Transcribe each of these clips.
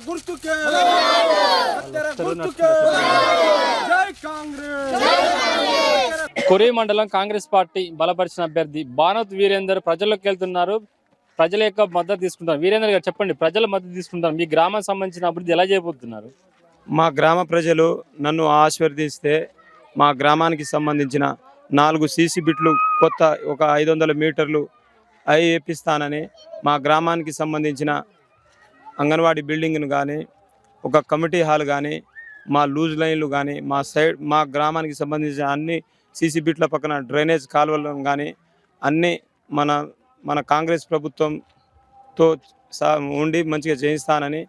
గుర్తుకే జై కాంగ్రెస్. కొరి మండలం కాంగ్రెస్ పార్టీ బలపరిచిన అభ్యర్థి బానోత్ వీరేందర్ ప్రజల్లోకి వెళ్తున్నారు. ప్రజల యొక్క మద్దతు తీసుకుంటారు. వీరేందర్ గారు చెప్పండి, ప్రజల మద్దతు తీసుకుంటారు, మీ గ్రామానికి సంబంధించిన అభివృద్ధి ఎలా చేయబోతున్నారు? మా గ్రామ ప్రజలు నన్ను ఆశీర్వదిస్తే మా గ్రామానికి సంబంధించిన 4 సీసీ బిట్లు కొత్త ఒక 500 మీటర్లు అవి వేపిస్తానని, మా గ్రామానికి సంబంధించిన అంగన్వాడీ బిల్డింగ్ను కానీ, ఒక కమిటీ హాల్ కానీ, మా లూజ్ లైన్లు కానీ, మా గ్రామానికి సంబంధించిన అన్ని సీసీ బిట్ల పక్కన డ్రైనేజ్ కాలువలను కానీ అన్నీ మన కాంగ్రెస్ ప్రభుత్వంతో ఉండి మంచిగా చేయిస్తానని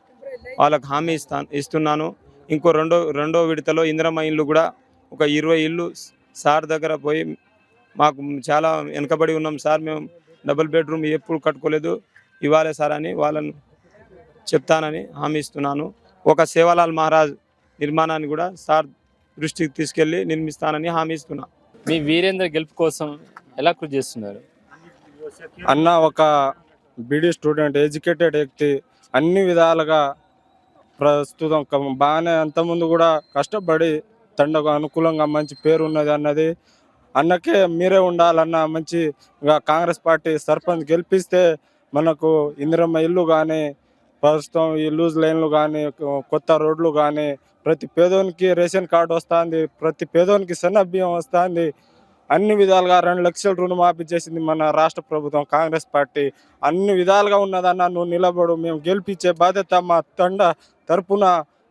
వాళ్ళకు హామీ ఇస్తున్నాను. ఇంకో రెండో విడతలో ఇందిరమ్మ ఇల్లు కూడా ఒక 20 ఇల్లు సార్ దగ్గర పోయి, మాకు చాలా వెనకబడి ఉన్నాం సార్, మేము డబుల్ బెడ్రూమ్ ఎప్పుడు కట్టుకోలేదు, ఇవ్వాలి సార్ అని వాళ్ళను చెప్తానని హామీ ఇస్తున్నాను. ఒక సేవాలాల్ మహారాజ్ నిర్మాణాన్ని కూడా సార్ దృష్టికి తీసుకెళ్ళి నిర్మిస్తానని హామీ ఇస్తున్నా. మీ వీరేందర్ గెలుపు కోసం ఎలా కృషి చేస్తున్నారు? అన్న ఒక బీడీ స్టూడెంట్, ఎడ్యుకేటెడ్ వ్యక్తి, అన్ని విధాలుగా ప్రస్తుతం బాగానే అంతకుముందు కూడా కష్టపడి తండకు అనుకూలంగా మంచి పేరు ఉన్నది అన్నది అన్నకే మీరే ఉండాలన్న మంచిగా కాంగ్రెస్ పార్టీ సర్పంచ్ గెలిపిస్తే మనకు ఇందిరమ్మ ఇల్లు కానీ, ప్రస్తుతం ఈ లూజ్ లైన్లు కానీ, కొత్త రోడ్లు కానీ, ప్రతి పేదోనికి రేషన్ కార్డు వస్తుంది, ప్రతి పేదోనికి సన్న బియ్యం వస్తుంది, అన్ని విధాలుగా 2 లక్షల రుణమాఫీ చేసింది మన రాష్ట్ర ప్రభుత్వం కాంగ్రెస్ పార్టీ. అన్ని విధాలుగా ఉన్నదన్న, నువ్వు నిలబడు, మేము గెలిపించే బాధ్యత మా తండ తరపున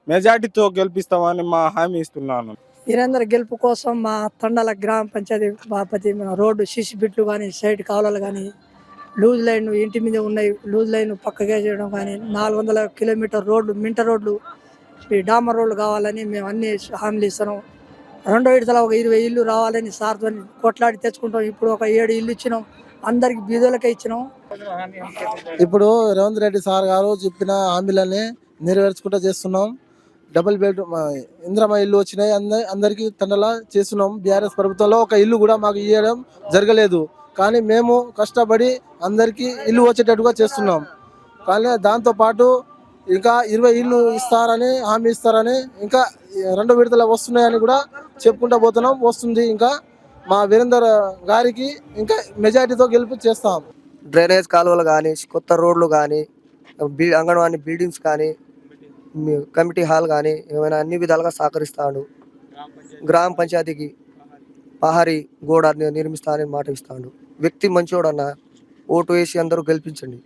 మెజార్టీతో గెలిపిస్తామని మా హామీ ఇస్తున్నాను. వీరేందర్ గెలుపు కోసం మా తండాల గ్రామ పంచాయతీ బాపతి రోడ్డు సీసీ బిట్లు కానీ, సైడ్ కాలువలు కానీ, లూజ్ లైన్ ఇంటి మీద ఉన్నాయి, లూజ్ లైన్ పక్కగా చేయడం కానీ, 400 కిలోమీటర్ రోడ్లు, మింట రోడ్లు, ఈ డామర్ రోడ్లు కావాలని మేము అన్ని హామీలు ఇస్తున్నాం. రెండో విడతలో ఒక 20 ఇల్లు రావాలని సార్తో కొట్లాడి తెచ్చుకుంటాం. ఇప్పుడు ఒక 7 ఇల్లు ఇచ్చినాం, అందరికి బీదోలకే ఇచ్చినాం. ఇప్పుడు రేవంత్ రెడ్డి సార్ గారు చెప్పిన హామీలని నెరవేర్చుకుంటూ చేస్తున్నాం. డబుల్ బెడ్రూమ్ ఇందిరమ్మ ఇల్లు వచ్చినాయి, అందరికీ తండలా చేస్తున్నాం. బీఆర్ఎస్ ప్రభుత్వంలో ఒక ఇల్లు కూడా మాకు ఇవ్వడం జరగలేదు, కానీ మేము కష్టపడి అందరికీ ఇల్లు వచ్చేటట్టుగా చేస్తున్నాం. కానీ దాంతోపాటు ఇంకా 20 ఇల్లు ఇస్తారని హామీ ఇస్తారని, ఇంకా 2 విడతలు వస్తున్నాయని కూడా చెప్పుకుంటూ పోతున్నాం. వస్తుంది, ఇంకా మా వీరేందర్ గారికి ఇంకా మెజార్టీతో గెలుపు చేస్తాం. డ్రైనేజ్ కాలువలు కానీ, కొత్త రోడ్లు కానీ, అంగన్వాడీ బిల్డింగ్స్ కానీ, కమిటీ హాల్ కానీ ఏమైనా అన్ని విధాలుగా సహకరిస్తాడు. గ్రామ పంచాయతీకి పహారీ గోడ నిర్మిస్తానని మాట ఇస్తాడు. వ్యక్తి మంచోడన్న, ఓటు వేసి అందరూ గెలిపించండి.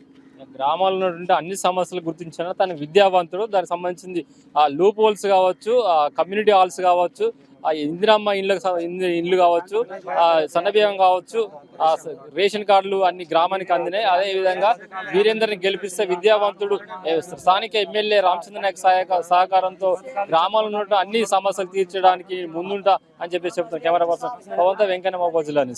గ్రామాల్లో ఉన్నటువంటి అన్ని సమస్యలు గుర్తించిన తన విద్యావంతుడు, దానికి సంబంధించింది ఆ లూప్ హోల్స్ కావచ్చు, ఆ కమ్యూనిటీ హాల్స్ కావచ్చు, ఆ ఇందిరమ్మ ఇల్లు కావచ్చు, ఆ సన్నబియ్యం కావచ్చు, ఆ రేషన్ కార్డులు అన్ని గ్రామానికి అందినాయి. అదేవిధంగా వీరేందర్ని గెలిపిస్తే విద్యావంతుడు స్థానిక ఎమ్మెల్యే రామచంద్ర నాయక్ సహకారంతో గ్రామాల్లో ఉన్న అన్ని సమస్యలు తీర్చడానికి ముందుంటా అని చెప్పేసి చెప్తారు. కెమెరా పర్సన్ పవంత వెంకన్న, మహబూబ్ జిల్లా నుంచి.